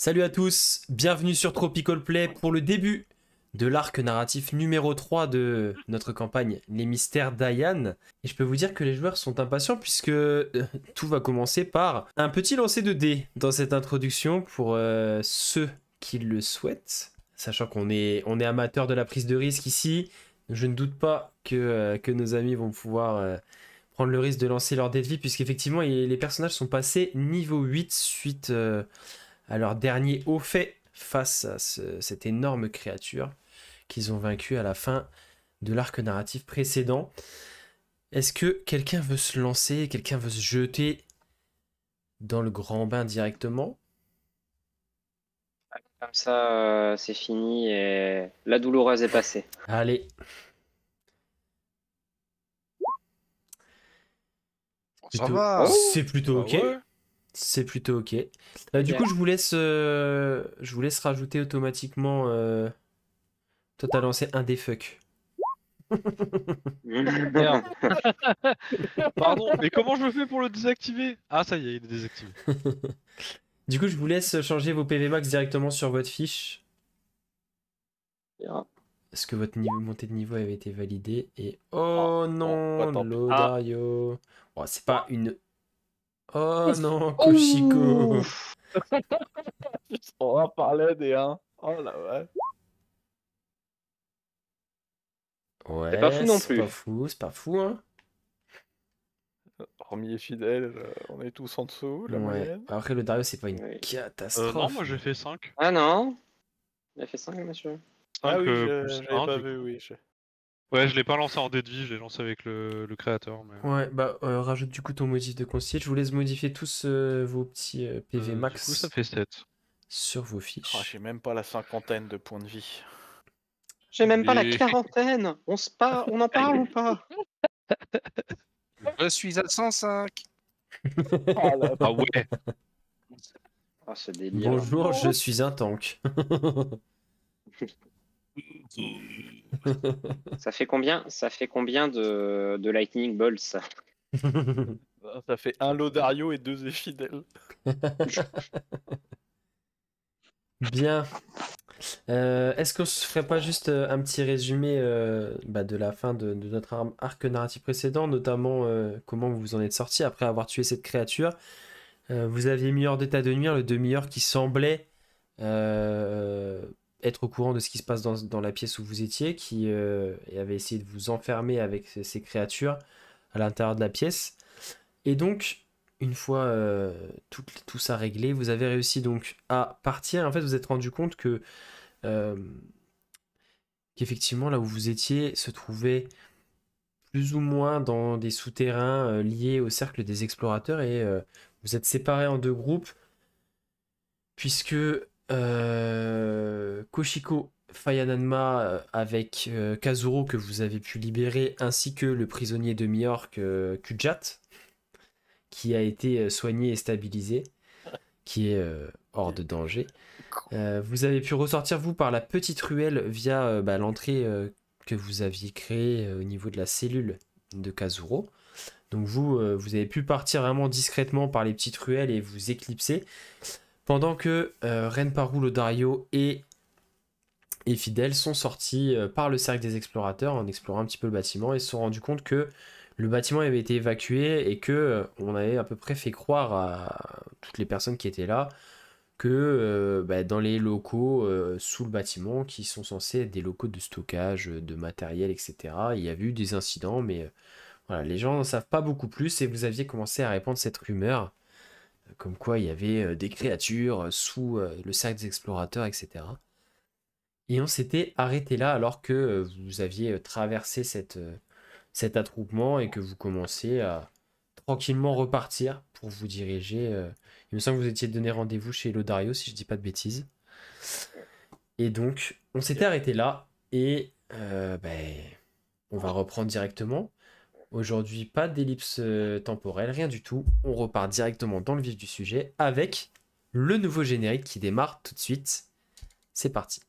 Salut à tous, bienvenue sur Tropical Play pour le début de l'arc narratif numéro 3 de notre campagne Les Mystères d'Ayan. Et je peux vous dire que les joueurs sont impatients puisque tout va commencer par un petit lancer de dés dans cette introduction pour ceux qui le souhaitent. Sachant qu'on est amateur de la prise de risque ici, je ne doute pas que nos amis vont pouvoir prendre le risque de lancer leur dés de vie puisqu'effectivement les personnages sont passés niveau 8 suite à leur dernier haut fait face à cette énorme créature qu'ils ont vaincue à la fin de l'arc narratif précédent. Est-ce que quelqu'un veut se lancer, quelqu'un veut se jeter dans le grand bain directement? Comme ça, c'est fini et la douloureuse est passée. Allez. Ça va. C'est plutôt ok. Ouais. C'est plutôt ok. Du coup, je vous laisse rajouter automatiquement. Toi, t'as lancé un des fuck. Merde. Pardon, mais comment je le fais pour le désactiver? Ah, ça y est, il est désactivé. Du coup, je vous laisse changer vos PV max directement sur votre fiche. Est-ce que votre montée de niveau avait été validée? Et oh non, Lodario. Oh, c'est pas une. Oh non, Koshiko. On va parler des 1. Oh la ouais. Ouais, c'est pas fou non plus. C'est pas fou, hein. Hormis fidèle, on est tous en dessous, la moyenne. Après, le Dario, c'est pas une Oui. catastrophe. Non, moi j'ai fait 5. Ah non, il a fait 5, monsieur. Ah oui, plus j'avais 1, pas du vu, coup. oui. Ouais, je l'ai pas lancé en dé de vie, je l'ai lancé avec le créateur. Mais... Ouais, bah rajoute du coup ton modif de concile. Je vous laisse modifier tous vos petits PV max Du coup, ça fait 7. sur vos fiches. Oh, j'ai même pas la cinquantaine de points de vie. J'ai même pas la Et- quarantaine. On en parle ou pas? Je suis à 105. Ah, la... Ah ouais. Ah, ce délire. Bonjour, je suis un tank. Ça fait combien de lightning bolts, ça? Ça fait un Lodario et 2 Effidèles. Bien. Est-ce qu'on se ferait pas juste un petit résumé de la fin de notre arc narratif précédent, notamment comment vous vous en êtes sorti après avoir tué cette créature? Vous aviez mis hors d'état de nuire le demi-heure qui semblait être au courant de ce qui se passe dans la pièce où vous étiez, qui avait essayé de vous enfermer avec ces créatures à l'intérieur de la pièce. Et donc, une fois tout ça réglé, vous avez réussi donc à partir. En fait, vous vous êtes rendu compte que qu'effectivement, là où vous étiez se trouvait plus ou moins dans des souterrains liés au cercle des explorateurs et vous êtes séparés en deux groupes puisque Koshiko Fayananma avec Kazuro que vous avez pu libérer ainsi que le prisonnier de Miork Kujat qui a été soigné et stabilisé, qui est hors de danger. Vous avez pu ressortir vous par la petite ruelle via l'entrée que vous aviez créée au niveau de la cellule de Kazuro. Donc vous avez pu partir vraiment discrètement par les petites ruelles et vous éclipser. Pendant que Renparu, Lodario et Fidèle sont sortis par le cercle des explorateurs en explorant un petit peu le bâtiment et se sont rendus compte que le bâtiment avait été évacué et que on avait à peu près fait croire à toutes les personnes qui étaient là que dans les locaux sous le bâtiment qui sont censés être des locaux de stockage de matériel, etc. Il y a eu des incidents, mais voilà, les gens n'en savent pas beaucoup plus et vous aviez commencé à répandre cette rumeur comme quoi il y avait des créatures sous le cercle des explorateurs, etc. Et on s'était arrêté là alors que vous aviez traversé cet attroupement et que vous commencez à tranquillement repartir pour vous diriger. Il me semble que vous étiez donné rendez-vous chez Lodario, si je dis pas de bêtises. Et donc, on s'était arrêté là et on va reprendre directement. Aujourd'hui, pas d'ellipse temporelle, rien du tout. On repart directement dans le vif du sujet avec le nouveau générique qui démarre tout de suite. C'est parti.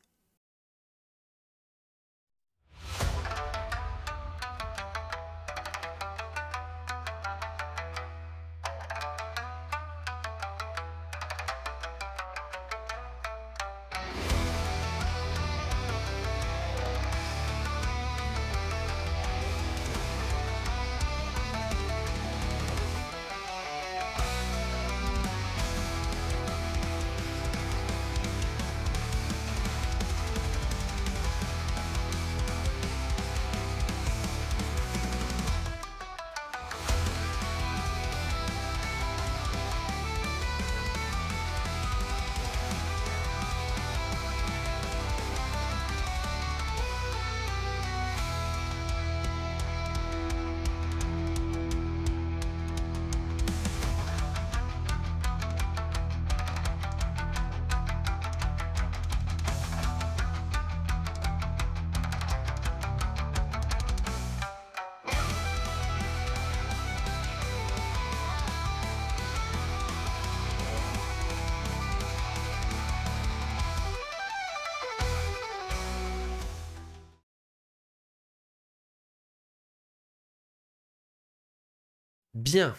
Bien.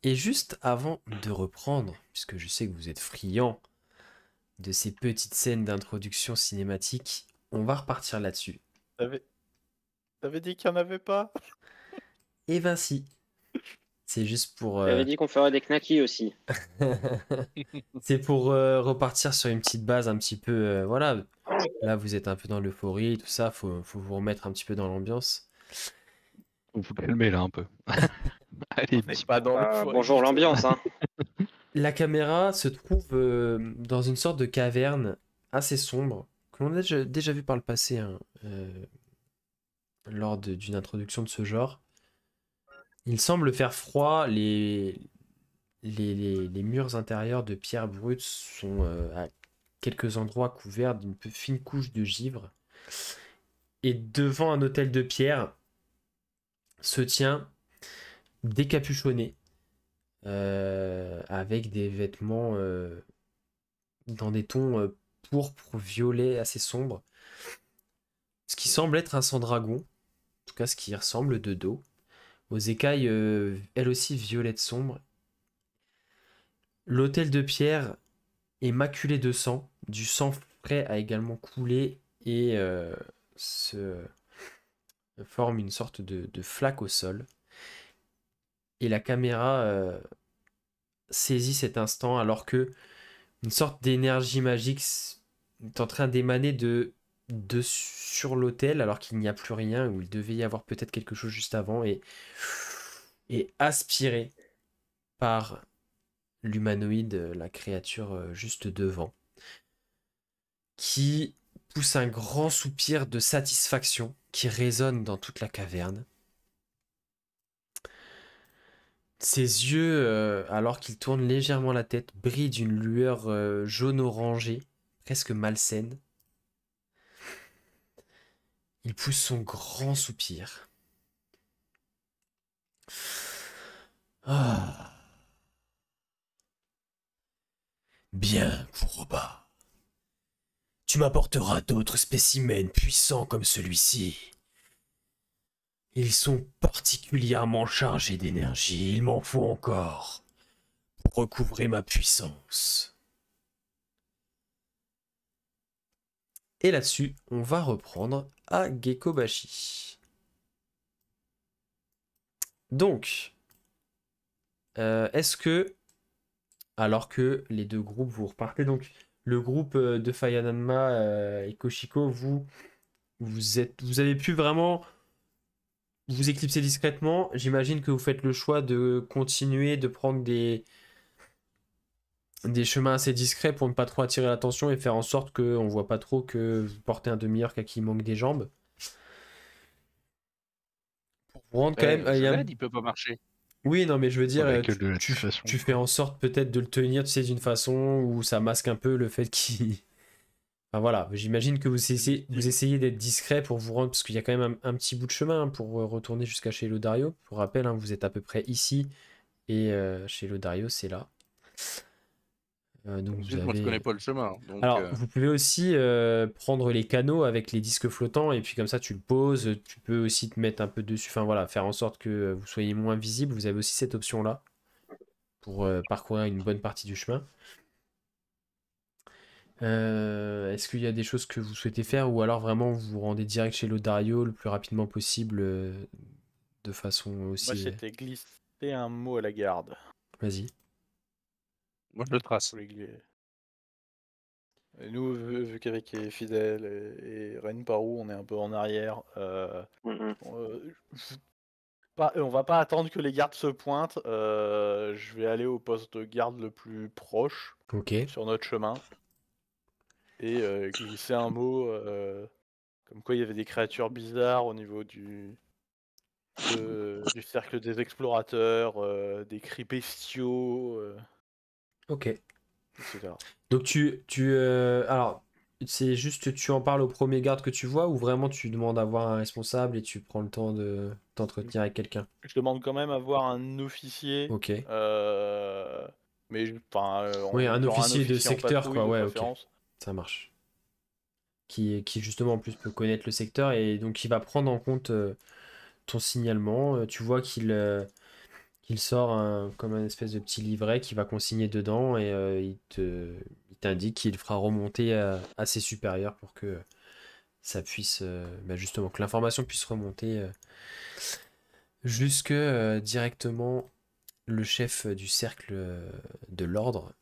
Et juste avant de reprendre, puisque je sais que vous êtes friands de ces petites scènes d'introduction cinématique, on va repartir là-dessus. T'avais dit qu'il n'y en avait pas? Et ben si. C'est juste pour... J'avais dit qu'on ferait des knackis aussi. C'est pour repartir sur une petite base un petit peu... voilà, là vous êtes un peu dans l'euphorie, tout ça, faut vous remettre un petit peu dans l'ambiance. Vous vous calmez là un peu. Allez, On n'est pas dans le foyer. Bonjour l'ambiance, hein. La caméra se trouve dans une sorte de caverne assez sombre, que l'on a déjà vu par le passé hein, lors d'une introduction de ce genre. Il semble faire froid, les murs intérieurs de pierre brute sont à quelques endroits couverts d'une peu fine couche de givre. Et devant un autel de pierre se tient décapuchonné, avec des vêtements dans des tons pourpre, violet, assez sombres. Ce qui semble être un sang-dragon, en tout cas ce qui ressemble de dos, aux écailles elles aussi violettes sombres. L'autel de pierre est maculé de sang, du sang frais a également coulé et se forme une sorte de flaque au sol. Et la caméra saisit cet instant alors que une sorte d'énergie magique est en train d'émaner de sur l'autel alors qu'il n'y a plus rien, où il devait y avoir peut-être quelque chose juste avant, et aspiré par l'humanoïde, la créature juste devant, qui pousse un grand soupir de satisfaction qui résonne dans toute la caverne. Ses yeux, alors qu'il tourne légèrement la tête, brillent d'une lueur jaune-orangée, presque malsaine. Il pousse son grand soupir. Ah. Bien, Kuroba. Tu m'apporteras d'autres spécimens puissants comme celui-ci. Ils sont particulièrement chargés d'énergie, il m'en faut encore pour recouvrer ma puissance. Et là-dessus, on va reprendre à Gekobashi. Donc, est-ce que, alors que les deux groupes, vous repartez, donc le groupe de Faya Nanma et Koshiko, vous avez pu vraiment vous éclipser discrètement. J'imagine que vous faites le choix de continuer de prendre des chemins assez discrets pour ne pas trop attirer l'attention et faire en sorte qu'on voit pas trop que vous portez un demi-orc à qui il manque des jambes. Pour vous rendre quand même... il peut pas marcher. Oui, non, mais je veux dire, Ouais, que de la façon, tu fais en sorte peut-être de le tenir, tu sais, d'une façon où ça masque un peu le fait qu'il... Enfin voilà, j'imagine que vous essayez d'être discret pour vous rendre, parce qu'il y a quand même un petit bout de chemin hein, pour retourner jusqu'à chez Lodario. Pour rappel, hein, vous êtes à peu près ici, et chez Lodario, c'est là. Donc vous Moi, je avez... connais pas le chemin. Donc, Alors, vous pouvez aussi prendre les canaux avec les disques flottants, et puis comme ça, tu le poses. Tu peux aussi te mettre un peu dessus, enfin voilà, faire en sorte que vous soyez moins visible. Vous avez aussi cette option-là pour parcourir une bonne partie du chemin. Est-ce qu'il y a des choses que vous souhaitez faire, ou alors vraiment vous vous rendez direct chez Lodario le plus rapidement possible, de façon aussi... Moi, c'était glisser un mot à la garde. Vas-y. moi, je le trace. Et nous, vu qu'avec les fidèles et Renparu, on est un peu en arrière, Mhm. on va pas attendre que les gardes se pointent. Je vais aller au poste de garde le plus proche Ok. sur notre chemin et glisser un mot comme quoi il y avait des créatures bizarres au niveau du cercle des explorateurs, des cris bestiaux, Ok. etc. Donc alors, c'est juste tu en parles au premier garde que tu vois, ou vraiment tu demandes à voir un responsable et tu prends le temps de t'entretenir avec quelqu'un? Je demande quand même à voir un officier. Ok. Mais enfin, Oui, un genre officier de en secteur, patrouille, quoi, de ouais, ok. préférence. Ça marche. Qui justement en plus peut connaître le secteur, et donc il va prendre en compte ton signalement. Tu vois qu'il qu'il sort comme un espèce de petit livret qui va consigner dedans et il t'indique qu'il fera remonter à ses supérieurs pour que ça puisse, justement, que l'information puisse remonter jusque directement le chef du cercle de l'ordre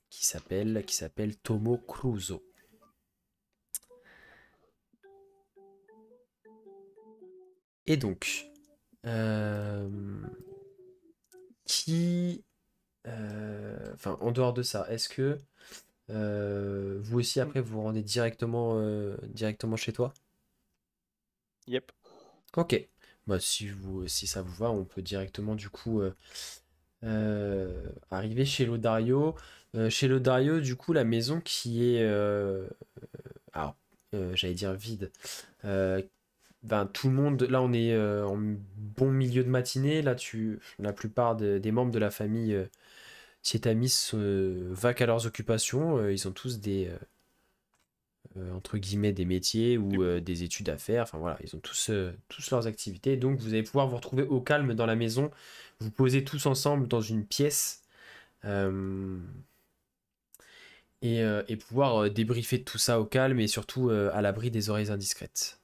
qui s'appelle Tomo Cruzo. Et donc, en dehors de ça, est-ce que vous aussi après vous vous rendez directement chez toi? Yep. Ok. Bah, si ça vous va, on peut directement du coup arriver chez Lodario. Chez Lodario, du coup, la maison qui est, alors, j'allais dire vide. Euh, Tout le monde, là on est en bon milieu de matinée. Là, la plupart des membres de la famille Tietamis vaquent à leurs occupations. Ils ont tous entre guillemets des métiers ou des études à faire. Enfin voilà, ils ont tous leurs activités. Donc vous allez pouvoir vous retrouver au calme dans la maison, vous poser tous ensemble dans une pièce euh, et pouvoir débriefer de tout ça au calme et surtout à l'abri des oreilles indiscrètes.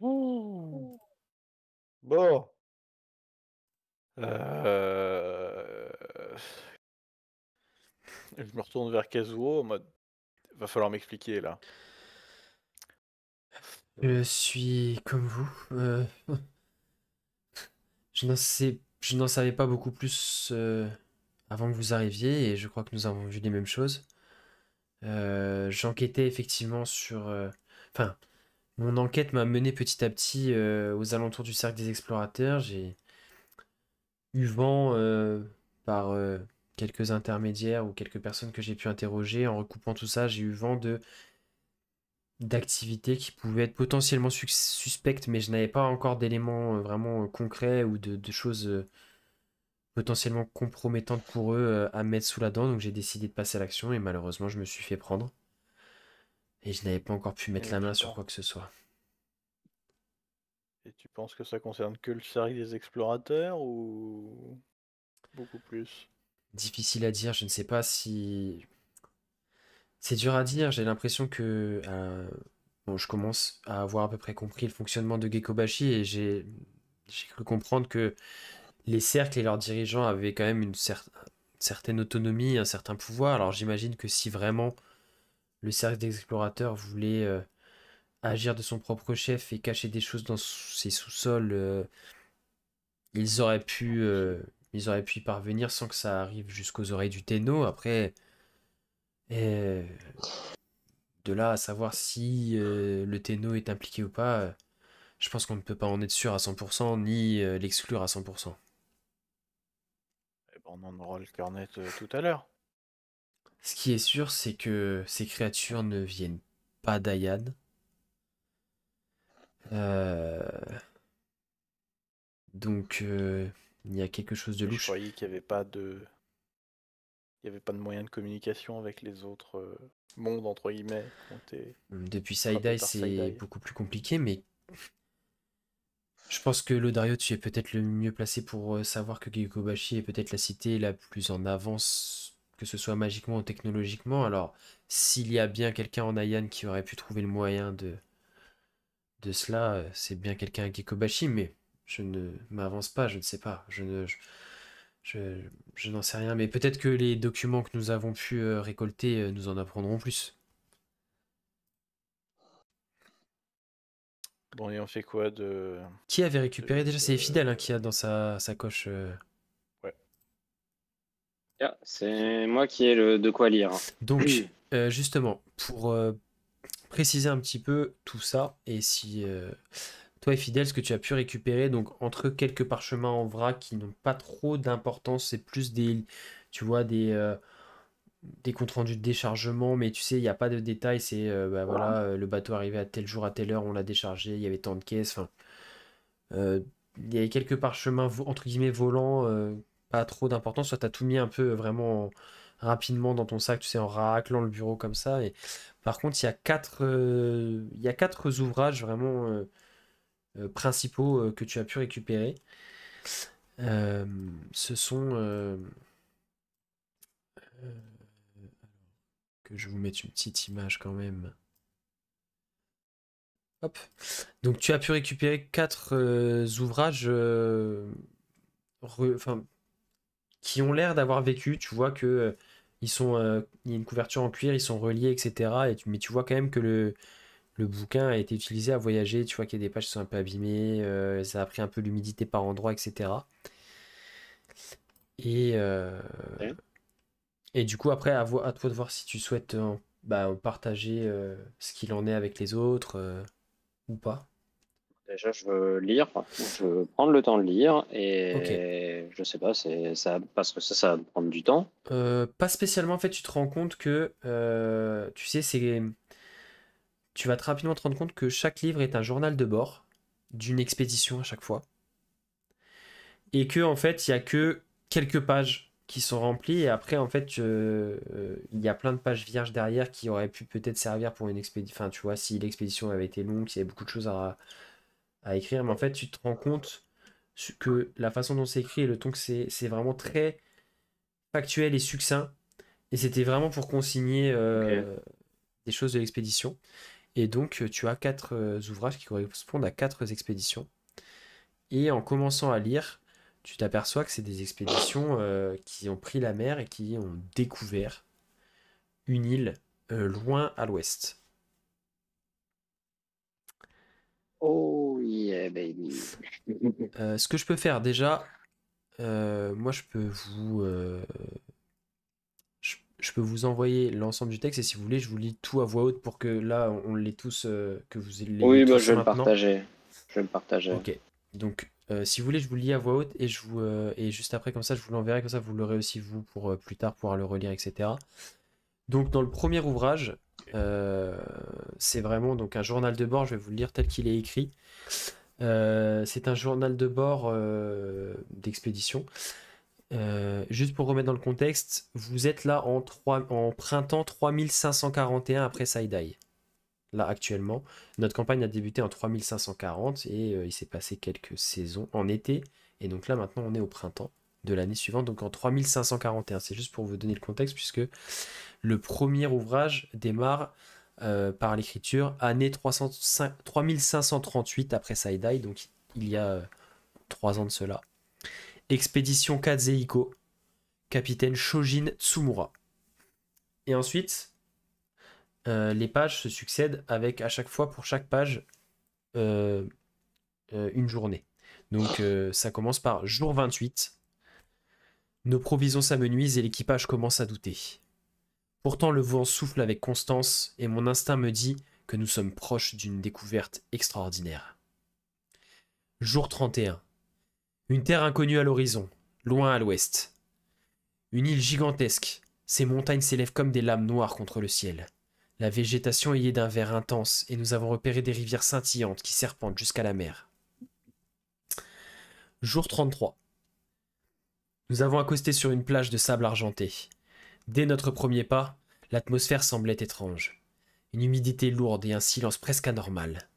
Ouh. Bon. Euh, Je me retourne vers Kazuo en mode. Va falloir m'expliquer là. Je suis comme vous. Je n'en savais pas beaucoup plus avant que vous arriviez et je crois que nous avons vu les mêmes choses. J'enquêtais effectivement Enfin, mon enquête m'a mené petit à petit aux alentours du cercle des explorateurs. J'ai eu vent par quelques intermédiaires ou quelques personnes que j'ai pu interroger. En recoupant tout ça, j'ai eu vent d'activités qui pouvaient être potentiellement suspectes, mais je n'avais pas encore d'éléments vraiment concrets ou de choses potentiellement compromettantes pour eux à mettre sous la dent. Donc j'ai décidé de passer à l'action et malheureusement je me suis fait prendre. Et je n'avais pas encore pu mettre Et la tu main sur penses- quoi que ce soit. Et tu penses que ça concerne que le cercle des explorateurs ou beaucoup plus? Difficile à dire, je ne sais pas si... C'est dur à dire, j'ai l'impression que... bon, je commence à avoir à peu près compris le fonctionnement de Gekobashi et j'ai cru comprendre que les cercles et leurs dirigeants avaient quand même une certaine autonomie, un certain pouvoir. Alors j'imagine que si vraiment le cercle des explorateurs voulait agir de son propre chef et cacher des choses dans ses sous-sols, ils auraient pu, euh, ils auraient pu y parvenir sans que ça arrive jusqu'aux oreilles du Tenno. Après, euh, de là à savoir si le Tenno est impliqué ou pas, je pense qu'on ne peut pas en être sûr à 100% ni l'exclure à 100%. Eh ben, on en aura le cœur net tout à l'heure. Ce qui est sûr, c'est que ces créatures ne viennent pas d'Ayan. Euh, donc, il y a quelque chose de Et je louche. croyais qu'il n'y avait pas de. Il n'y avait pas de moyen de communication avec les autres mondes, entre guillemets, qui ont été Depuis frappés Saïdai, par c'est Saïdai. beaucoup plus compliqué, mais je pense que Lodario, tu es peut-être le mieux placé pour savoir que Gekobashi est peut-être la cité la plus en avance, que ce soit magiquement ou technologiquement. Alors, s'il y a bien quelqu'un en Ayan qui aurait pu trouver le moyen de cela, c'est bien quelqu'un à Gekobashi, mais je ne m'avance pas, je ne sais pas. Je, je n'en sais rien, mais peut-être que les documents que nous avons pu récolter nous en apprendront plus. Bon, et on fait quoi de. Qui avait récupéré déjà? C'est de- Fidèle hein, qui a dans sa sacoche. Ouais. Ah, c'est moi qui ai de quoi lire. Donc, justement, pour préciser un petit peu tout ça, et si toi et Fidèle, ce que tu as pu récupérer, donc entre quelques parchemins en vrac qui n'ont pas trop d'importance, c'est plus tu vois, des comptes rendus de déchargement, mais tu sais, il n'y a pas de détails, c'est, voilà, le bateau arrivé à tel jour, à telle heure, on l'a déchargé, il y avait tant de caisses, enfin, euh, il y avait quelques parchemins, entre guillemets, volants, pas trop d'importance, soit tu as tout mis un peu vraiment rapidement dans ton sac, tu sais, en raclant le bureau comme ça, et par contre, il y a quatre ouvrages vraiment principaux que tu as pu récupérer. Ce sont... que je vous mette une petite image quand même. Hop. Donc tu as pu récupérer 4 ouvrages enfin, qui ont l'air d'avoir vécu. Tu vois que il y a une couverture en cuir, ils sont reliés, etc. Mais tu vois quand même que le bouquin a été utilisé à voyager. Tu vois qu'il y a des pages qui sont un peu abîmées, ça a pris un peu l'humidité par endroits, etc. Et, Ok. et du coup, après, à toi de voir si tu souhaites partager ce qu'il en est avec les autres ou pas. Déjà, je veux lire, je veux prendre le temps de lire Ok. et je sais pas, parce que ça va me prendre du temps. Pas spécialement, en fait, tu te rends compte que, tu sais, tu vas rapidement te rendre compte que chaque livre est un journal de bord d'une expédition à chaque fois. Et que, en fait, il y a que quelques pages qui sont remplies et après, en fait, il y a plein de pages vierges derrière qui auraient pu peut-être servir pour une expédition. Enfin, tu vois, si l'expédition avait été longue, s'il y avait beaucoup de choses à écrire, mais en fait, tu te rends compte que la façon dont c'est écrit et le ton que c'est vraiment très factuel et succinct. Et c'était vraiment pour consigner Ok. des choses de l'expédition. Et donc, tu as 4 ouvrages qui correspondent à 4 expéditions. Et en commençant à lire, tu t'aperçois que c'est des expéditions qui ont pris la mer et qui ont découvert une île loin à l'ouest. Oh yeah, baby. Ce que je peux faire déjà, moi je peux vous envoyer l'ensemble du texte et si vous voulez, je vous lis tout à voix haute pour que là, on l'ait tous, que vous l'ayez Oui, bah, tous je vais le maintenant. partager. Je vais le partager. Ok. Donc, si vous voulez, je vous le lis à voix haute et juste après, comme ça, je vous l'enverrai, comme ça, vous l'aurez aussi vous pour plus tard pouvoir le relire, etc. Donc, dans le premier ouvrage, euh, c'est vraiment donc un journal de bord. Je vais vous le lire tel qu'il est écrit. C'est un journal de bord d'expédition. Juste pour remettre dans le contexte, vous êtes là en printemps 3541 après Saïdaï. Là, actuellement, notre campagne a débuté en 3540 et il s'est passé quelques saisons en été. Et donc là, maintenant, on est au printemps de l'année suivante, donc en 3541. C'est juste pour vous donner le contexte, puisque le premier ouvrage démarre par l'écriture année 3538 après Saïdaï, donc il y a 3 ans de cela. Expédition Kazeiko, capitaine Shojin Tsumura. Et ensuite, les pages se succèdent avec à chaque fois pour chaque page euh, une journée. Donc ça commence par jour 28. Nos provisions s'amenuisent et l'équipage commence à douter. Pourtant le vent souffle avec constance et mon instinct me dit que nous sommes proches d'une découverte extraordinaire. Jour 31. Une terre inconnue à l'horizon, loin à l'ouest. Une île gigantesque. Ces montagnes s'élèvent comme des lames noires contre le ciel. La végétation y est d'un vert intense et nous avons repéré des rivières scintillantes qui serpentent jusqu'à la mer. Jour 33. Nous avons accosté sur une plage de sable argenté. Dès notre premier pas, l'atmosphère semblait étrange. Une humidité lourde et un silence presque anormal.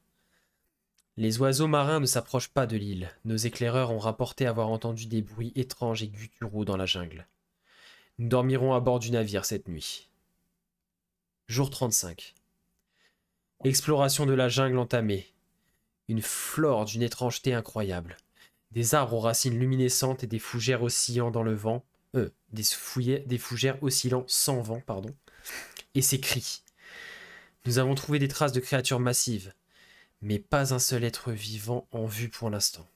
Les oiseaux marins ne s'approchent pas de l'île. Nos éclaireurs ont rapporté avoir entendu des bruits étranges et gutturaux dans la jungle. Nous dormirons à bord du navire cette nuit. Jour 35. Exploration de la jungle entamée. Une flore d'une étrangeté incroyable. Des arbres aux racines luminescentes et des fougères oscillant dans le vent. Des fougères oscillant sans vent, pardon. Et ces cris. Nous avons trouvé des traces de créatures massives, mais pas un seul être vivant en vue pour l'instant.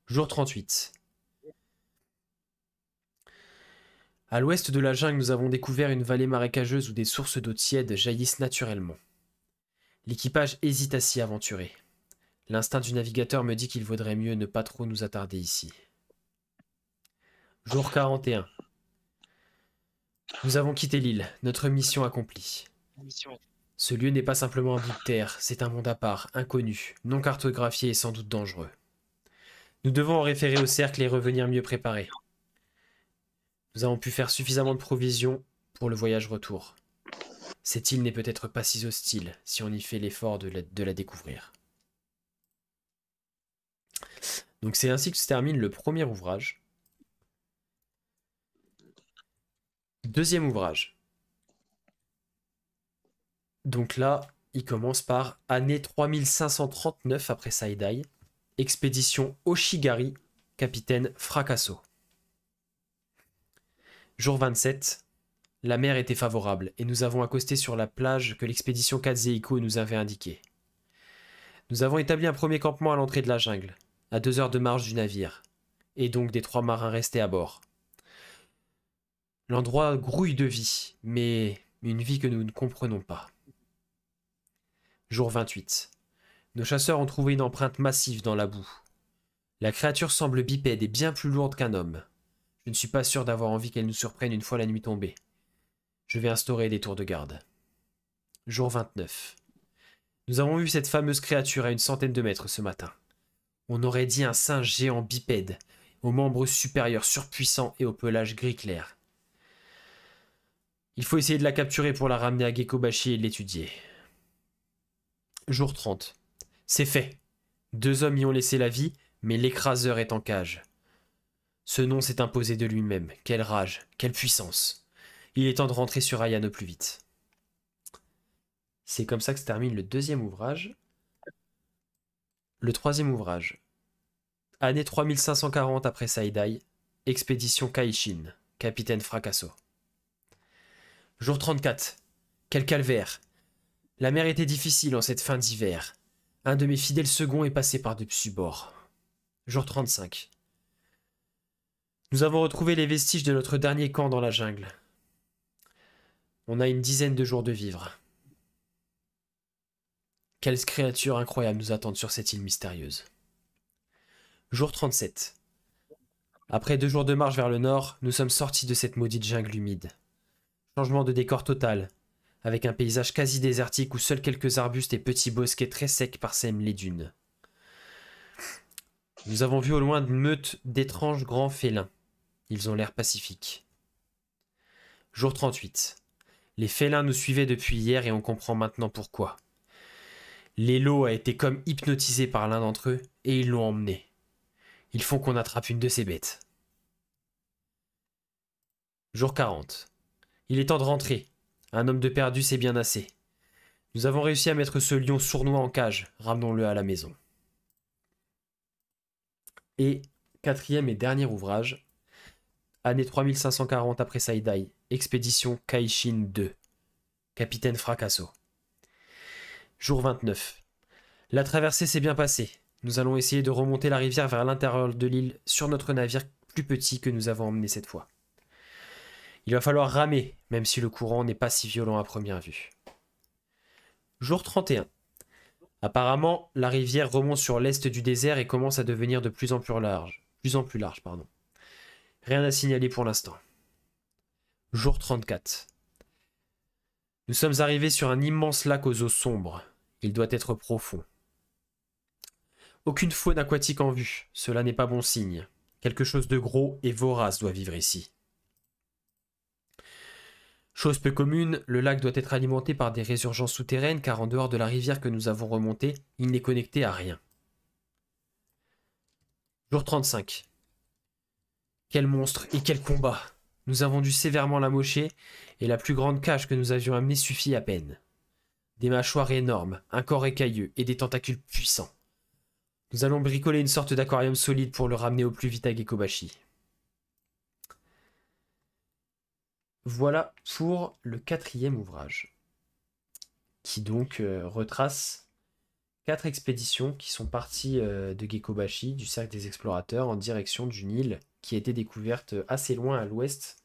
Jour 38. À l'ouest de la jungle, nous avons découvert une vallée marécageuse où des sources d'eau tiède jaillissent naturellement. L'équipage hésite à s'y aventurer. L'instinct du navigateur me dit qu'il vaudrait mieux ne pas trop nous attarder ici. Jour 41. Nous avons quitté l'île, notre mission accomplie. Ce lieu n'est pas simplement un bout de terre, c'est un monde à part, inconnu, non cartographié et sans doute dangereux. Nous devons en référer au cercle et revenir mieux préparés. Nous avons pu faire suffisamment de provisions pour le voyage retour. Cette île n'est peut-être pas si hostile si on y fait l'effort de la découvrir. Donc c'est ainsi que se termine le premier ouvrage. Deuxième ouvrage. Donc là, il commence par année 3539 après Saidai, expédition Oshigari, capitaine Fracasso. Jour 27, la mer était favorable et nous avons accosté sur la plage que l'expédition Kazeiko nous avait indiquée. Nous avons établi un premier campement à l'entrée de la jungle, à 2 heures de marche du navire, et donc des 3 marins restés à bord. L'endroit grouille de vie, mais une vie que nous ne comprenons pas. Jour 28. Nos chasseurs ont trouvé une empreinte massive dans la boue. La créature semble bipède et bien plus lourde qu'un homme. Je ne suis pas sûr d'avoir envie qu'elle nous surprenne une fois la nuit tombée. Je vais instaurer des tours de garde. Jour 29. Nous avons vu cette fameuse créature à une centaine de mètres ce matin. On aurait dit un singe géant bipède, aux membres supérieurs surpuissants et au pelage gris clair. Il faut essayer de la capturer pour la ramener à Gekobashi et l'étudier. Jour 30. C'est fait. 2 hommes y ont laissé la vie, mais l'écraseur est en cage. Ce nom s'est imposé de lui-même. Quelle rage, quelle puissance. Il est temps de rentrer sur Ayano plus vite. C'est comme ça que se termine le deuxième ouvrage. Le troisième ouvrage. Année 3540 après Saidai, expédition Kaishin, capitaine Fracasso. Jour 34. Quel calvaire. La mer était difficile en cette fin d'hiver. Un de mes fidèles seconds est passé par-dessus bord. Jour 35. Nous avons retrouvé les vestiges de notre dernier camp dans la jungle. On a une dizaine de jours de vivre. Quelles créatures incroyables nous attendent sur cette île mystérieuse. Jour 37. Après 2 jours de marche vers le nord, nous sommes sortis de cette maudite jungle humide. Changement de décor total, avec un paysage quasi désertique où seuls quelques arbustes et petits bosquets très secs parsèment les dunes. Nous avons vu au loin une meute d'étranges grands félins. Ils ont l'air pacifiques. Jour 38. Les félins nous suivaient depuis hier et on comprend maintenant pourquoi. L'élo a été comme hypnotisé par l'un d'entre eux et ils l'ont emmené. Il faut qu'on attrape une de ces bêtes. Jour 40. Il est temps de rentrer. Un homme de perdu, c'est bien assez. Nous avons réussi à mettre ce lion sournois en cage. Ramenons-le à la maison. Et quatrième et dernier ouvrage. Année 3540 après Saidai. Expédition Kaishin 2. Capitaine Fracasso. Jour 29. La traversée s'est bien passée. Nous allons essayer de remonter la rivière vers l'intérieur de l'île sur notre navire plus petit que nous avons emmené cette fois. Il va falloir ramer, même si le courant n'est pas si violent à première vue. Jour 31. Apparemment, la rivière remonte sur l'est du désert et commence à devenir de plus en plus large. Rien à signaler pour l'instant. Jour 34. Nous sommes arrivés sur un immense lac aux eaux sombres. Il doit être profond. Aucune faune aquatique en vue, cela n'est pas bon signe. Quelque chose de gros et vorace doit vivre ici. Chose peu commune, le lac doit être alimenté par des résurgences souterraines car en dehors de la rivière que nous avons remontée, il n'est connecté à rien. Jour 35. Quel monstre et quel combat! Nous avons dû sévèrement l'amocher et la plus grande cage que nous avions amenée suffit à peine. Des mâchoires énormes, un corps écailleux et des tentacules puissants. Nous allons bricoler une sorte d'aquarium solide pour le ramener au plus vite à Gekobashi. Voilà pour le quatrième ouvrage, qui donc retrace 4 expéditions qui sont parties de Gekobashi, du cercle des explorateurs, en direction d'une île qui a été découverte assez loin à l'ouest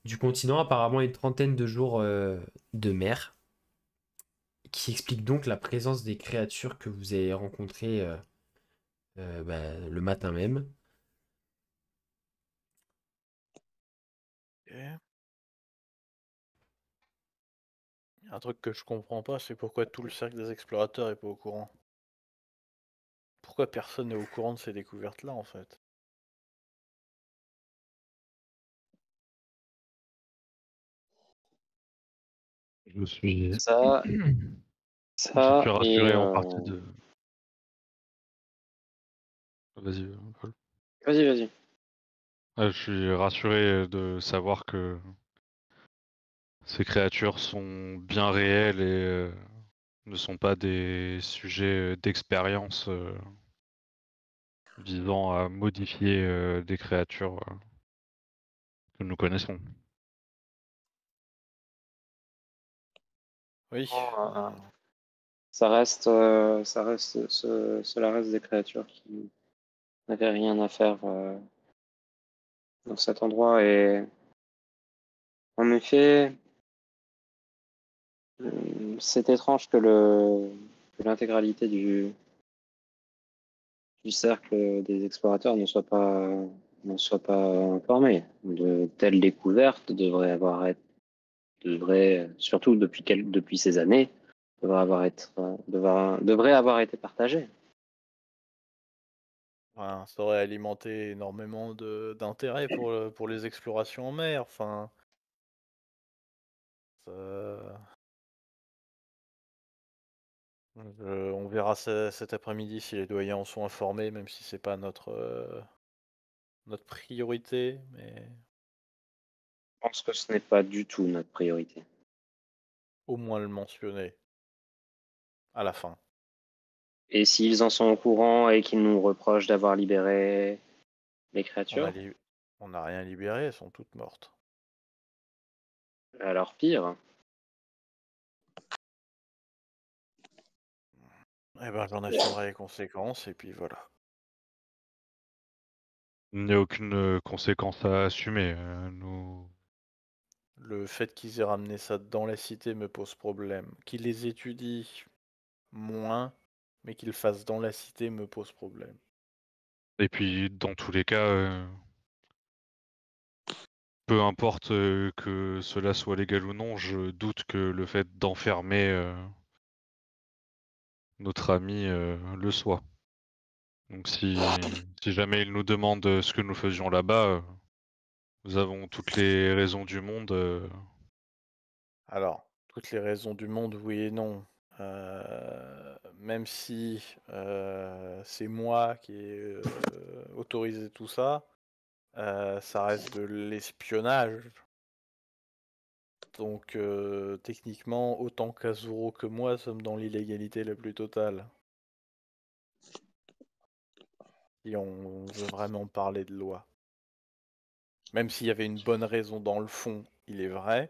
du continent, apparemment une trentaine de jours de mer, qui explique donc la présence des créatures que vous avez rencontrées le matin même. Ok. Un truc que je comprends pas, c'est pourquoi tout le cercle des explorateurs est pas au courant. Pourquoi personne n'est au courant de ces découvertes-là, en fait? Je me suis, Ça, je me suis ça rassuré et en partie de Vas-y, Paul. Vas-y, vas-y. Je suis rassuré de savoir que ces créatures sont bien réelles et ne sont pas des sujets d'expérience visant à modifier des créatures que nous connaissons. Oui. Oh, cela reste des créatures qui n'avaient rien à faire dans cet endroit. Et en effet, c'est étrange que l'intégralité du cercle des explorateurs ne soit pas informée. De telles découvertes devraient, surtout depuis ces années, devraient avoir été partagées. Enfin, ça aurait alimenté énormément d'intérêt pour les explorations en mer. Enfin, on verra cet après-midi si les doyens en sont informés, même si c'est pas notre priorité. Mais Je pense que ce n'est pas du tout notre priorité. au moins le mentionner à la fin. Et s'ils en sont au courant et qu'ils nous reprochent d'avoir libéré les créatures, On n'a rien libéré, elles sont toutes mortes. alors pire. Eh ben, j'en assumerai les conséquences, et puis voilà. Il n'y a aucune conséquence à assumer. Le fait qu'ils aient ramené ça dans la cité me pose problème. Qu'ils les étudient, moins, mais qu'ils le fassent dans la cité me pose problème. Et puis, dans tous les cas, peu importe que cela soit légal ou non, je doute que le fait d'enfermer notre ami le soit. Donc si jamais il nous demande ce que nous faisions là-bas, nous avons toutes les raisons du monde. Alors, toutes les raisons du monde, oui et non. Même si c'est moi qui ai autorisé tout ça, ça reste de l'espionnage. Donc techniquement, autant Kazuro que moi sommes dans l'illégalité la plus totale. Si on veut vraiment parler de loi. Même s'il y avait une bonne raison dans le fond, il est vrai.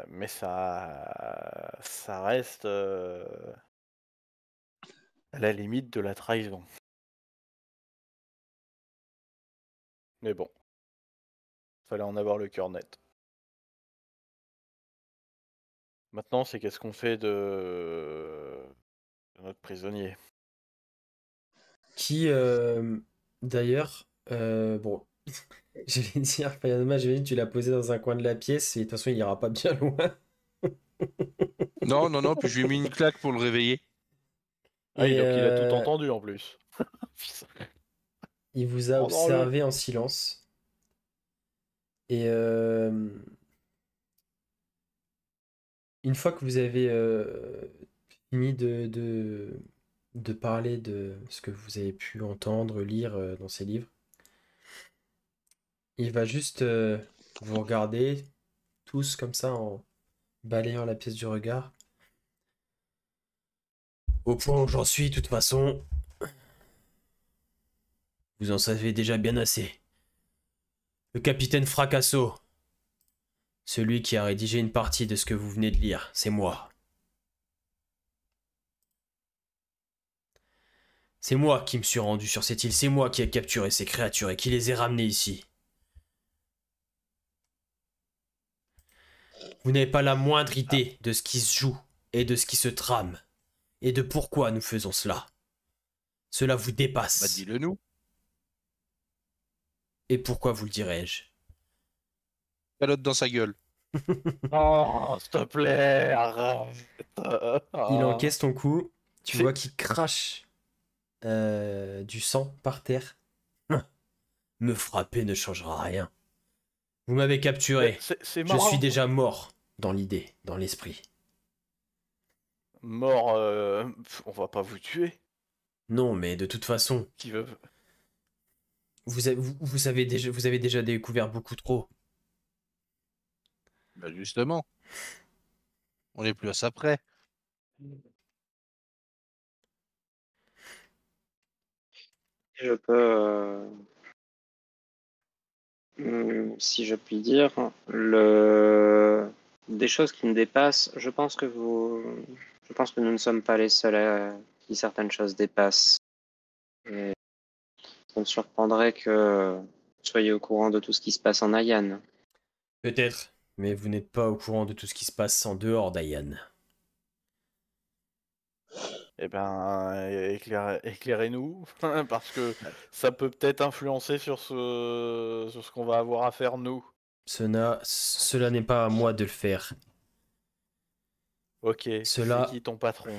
Mais ça reste à la limite de la trahison. Mais bon, fallait en avoir le cœur net. Maintenant, c'est qu'est-ce qu'on fait de notre prisonnier. Qui, d'ailleurs, bon, je vais dire, Payanama, je vais dire, tu l'as posé dans un coin de la pièce et de toute façon, il ira pas bien loin. Non, puis je lui ai mis une claque pour le réveiller. Ah oui, Et, donc il a tout entendu en plus. il vous a Pendant observé en silence. Et une fois que vous avez fini de parler de ce que vous avez pu entendre, lire dans ces livres, il va juste vous regarder tous comme ça en balayant la pièce du regard. Au point où j'en suis, de toute façon, vous en savez déjà bien assez. Le capitaine Fracasso, celui qui a rédigé une partie de ce que vous venez de lire, c'est moi. C'est moi qui me suis rendu sur cette île, c'est moi qui ai capturé ces créatures et qui les ai ramenées ici. Vous n'avez pas la moindre idée de ce qui se joue et de ce qui se trame et de pourquoi nous faisons cela. Cela vous dépasse. Bah dis-le nous. Et pourquoi vous le dirais-je? Calotte dans sa gueule. Oh, s'il te plaît, arrête. Il encaisse ton coup, tu vois qu'il crache du sang par terre. Me frapper ne changera rien. Vous m'avez capturé. C'est Je marrant. suis déjà mort dans l'idée, dans l'esprit. Mort, on va pas vous tuer. Non, mais de toute façon, Qui veut... vous avez déjà découvert beaucoup trop. Bah justement, on est plus à ça près. Je peux, si je puis dire, des choses qui me dépassent. Je pense que nous ne sommes pas les seuls à qui certaines choses dépassent. Et ça me surprendrait que vous soyez au courant de tout ce qui se passe en Ayan. Peut-être, mais vous n'êtes pas au courant de tout ce qui se passe en dehors d'Ayan. Eh ben, éclairez-nous, parce que ça peut peut-être influencer sur ce qu'on va avoir à faire, nous. Cela n'est pas à moi de le faire. Ok, c'est Cela, qui ton patron?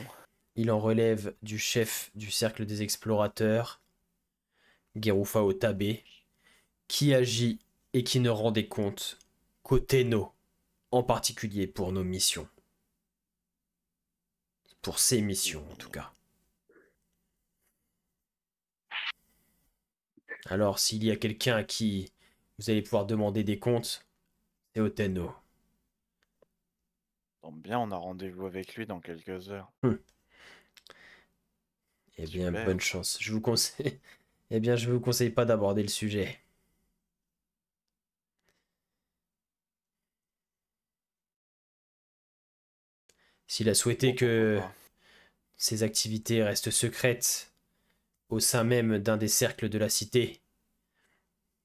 il en relève du chef du cercle des explorateurs, Gerufa Otabe, qui agit et qui ne rend des comptes qu'au Tenno, en particulier pour nos missions. Pour ses missions, en tout cas. Alors, s'il y a quelqu'un à qui vous allez pouvoir demander des comptes, c'est au Tenno. Tombe bien, on a rendez-vous avec lui dans quelques heures. Eh bien, Super. bonne chance. Je vous conseille... Eh bien, je ne vous conseille pas d'aborder le sujet. S'il a souhaité Bon, que pourquoi pas. ses activités restent secrètes au sein même d'un des cercles de la cité,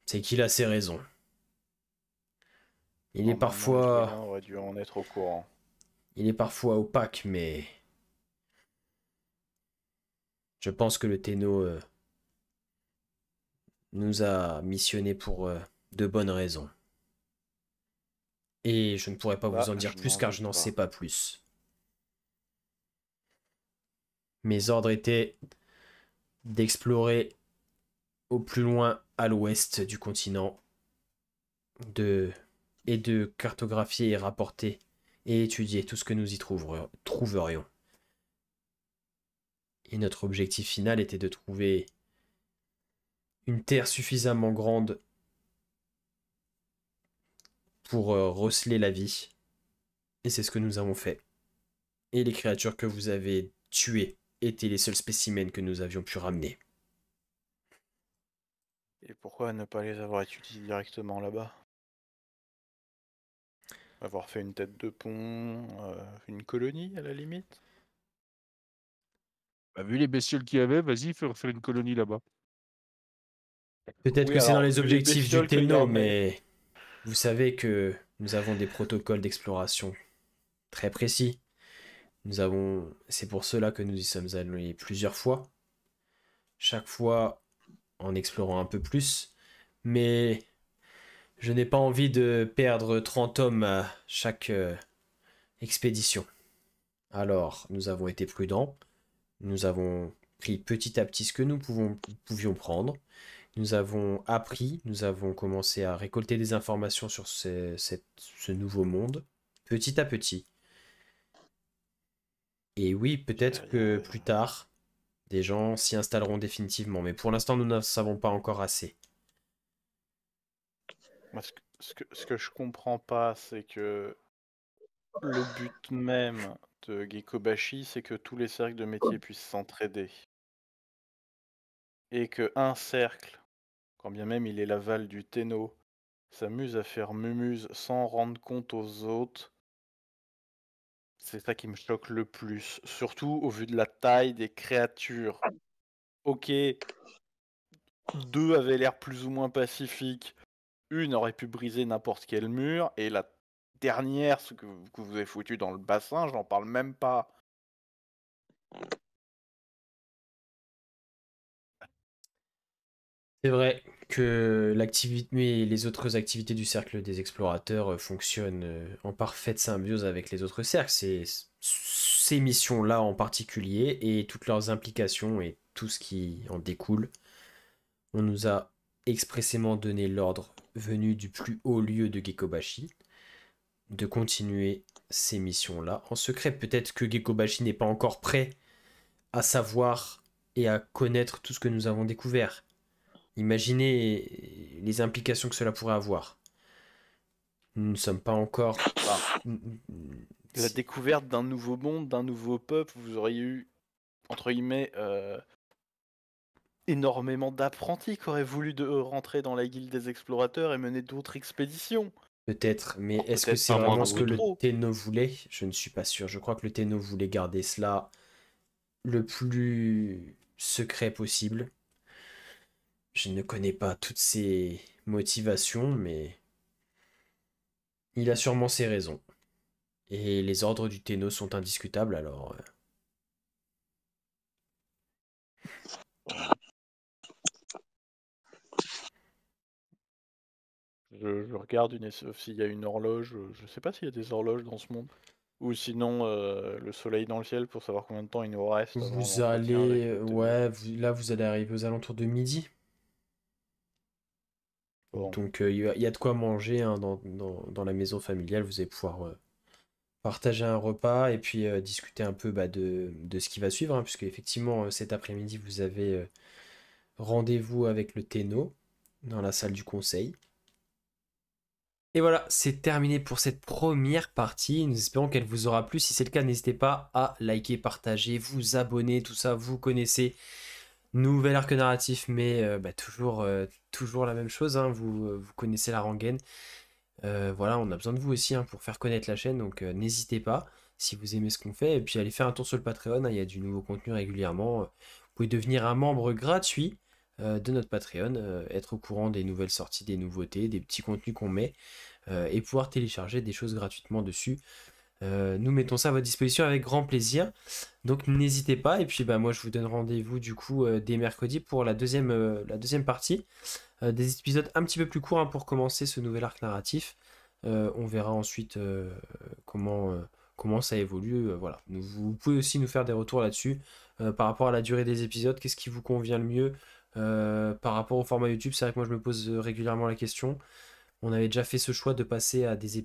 c'est qu'il a ses raisons. Il est Normalement, les doyens parfois... auraient dû en être au courant. Il est parfois opaque, mais... Je pense que le Tenno nous a missionnés pour de bonnes raisons. Et je ne pourrais pas vous en dire Je plus n'en car doute je n'en pas. sais pas plus. Mes ordres étaient d'explorer au plus loin à l'ouest du continent, et de cartographier et rapporter et étudier tout ce que nous y trouverions. Et notre objectif final était de trouver une terre suffisamment grande pour receler la vie. Et c'est ce que nous avons fait. Et les créatures que vous avez tuées étaient les seuls spécimens que nous avions pu ramener. Et pourquoi ne pas les avoir étudiés directement là-bas? Avoir fait une tête de pont, une colonie à la limite? Bah, vu les bestioles qu'il y avait, vas-y, faire une colonie là-bas. Peut-être Oui, que c'est dans alors, les vu les objectifs du bestioles qu'il y Tenno, avait. mais vous savez que nous avons des protocoles d'exploration très précis. C'est pour cela que nous y sommes allés plusieurs fois. Chaque fois en explorant un peu plus. Mais je n'ai pas envie de perdre 30 hommes à chaque expédition. Alors, nous avons été prudents. Nous avons pris petit à petit ce que nous pouvions prendre. Nous avons appris, nous avons commencé à récolter des informations sur ce nouveau monde, petit à petit. Et oui, peut-être que plus tard, des gens s'y installeront définitivement, mais pour l'instant, nous n'en savons pas encore assez. Moi, ce que je comprends pas, c'est que le but même de Gekobashi, c'est que tous les cercles de métier puissent s'entraider. Et que un cercle, quand bien même il est l'aval du Tenno, s'amuse à faire mumuse sans rendre compte aux autres. C'est ça qui me choque le plus, surtout au vu de la taille des créatures. Ok, deux avaient l'air plus ou moins pacifiques, une aurait pu briser n'importe quel mur, et la dernière, ce que vous avez foutu dans le bassin, j'en parle même pas. C'est vrai que l'activité et les autres activités du cercle des explorateurs fonctionnent en parfaite symbiose avec les autres cercles. Ces missions-là en particulier et toutes leurs implications et tout ce qui en découle. On nous a expressément donné l'ordre venu du plus haut lieu de Gekobashi de continuer ces missions-là en secret. Peut-être que Gekobashi n'est pas encore prêt à savoir et à connaître tout ce que nous avons découvert. Imaginez les implications que cela pourrait avoir. Nous ne sommes pas encore... La découverte d'un nouveau monde, d'un nouveau peuple, vous auriez eu, entre guillemets, énormément d'apprentis qui auraient voulu rentrer dans la guilde des explorateurs et mener d'autres expéditions. Peut-être, mais est-ce que Peut-être c'est pas vraiment moins ce que le trop. Tenno voulait? Je ne suis pas sûr. Je crois que le Tenno voulait garder cela le plus secret possible. Je ne connais pas toutes ses motivations, mais il a sûrement ses raisons. Et les ordres du Tenno sont indiscutables, alors... Je regarde s'il y a une horloge. Je sais pas s'il y a des horloges dans ce monde. Ou sinon, le soleil dans le ciel pour savoir combien de temps il nous reste avant Vous l'entretien avec allez... le Tenno. Ouais, là, vous allez arriver aux alentours de midi. Bon. Donc, il y a de quoi manger hein, dans la maison familiale. Vous allez pouvoir partager un repas et puis discuter un peu de ce qui va suivre, hein, puisque effectivement, cet après-midi, vous avez rendez-vous avec le Tenno dans la salle du conseil. Et voilà, c'est terminé pour cette première partie. Nous espérons qu'elle vous aura plu. Si c'est le cas, n'hésitez pas à liker, partager, vous abonner, tout ça, vous connaissez. Nouvel arc narratif, mais toujours la même chose, hein. Vous connaissez la rengaine. Voilà, on a besoin de vous aussi hein, pour faire connaître la chaîne, donc n'hésitez pas si vous aimez ce qu'on fait. Et puis allez faire un tour sur le Patreon, hein, il y a du nouveau contenu régulièrement. Vous pouvez devenir un membre gratuit de notre Patreon, être au courant des nouvelles sorties, des nouveautés, des petits contenus qu'on met, et pouvoir télécharger des choses gratuitement dessus. Nous mettons ça à votre disposition avec grand plaisir. Donc n'hésitez pas. Et puis moi je vous donne rendez-vous du coup dès mercredi pour la deuxième partie. Des épisodes un petit peu plus courts hein, pour commencer ce nouvel arc narratif. On verra ensuite comment ça évolue. Voilà. Vous pouvez aussi nous faire des retours là-dessus par rapport à la durée des épisodes. Qu'est-ce qui vous convient le mieux par rapport au format YouTube? C'est vrai que moi je me pose régulièrement la question. On avait déjà fait ce choix de passer à 2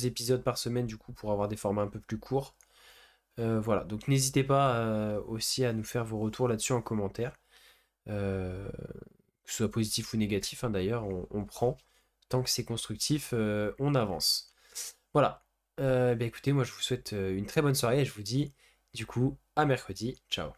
épisodes par semaine du coup pour avoir des formats un peu plus courts. Voilà, donc n'hésitez pas aussi à nous faire vos retours là-dessus en commentaire. Que ce soit positif ou négatif, hein, d'ailleurs, on prend. Tant que c'est constructif, on avance. Voilà. Écoutez, moi je vous souhaite une très bonne soirée et je vous dis du coup à mercredi. Ciao.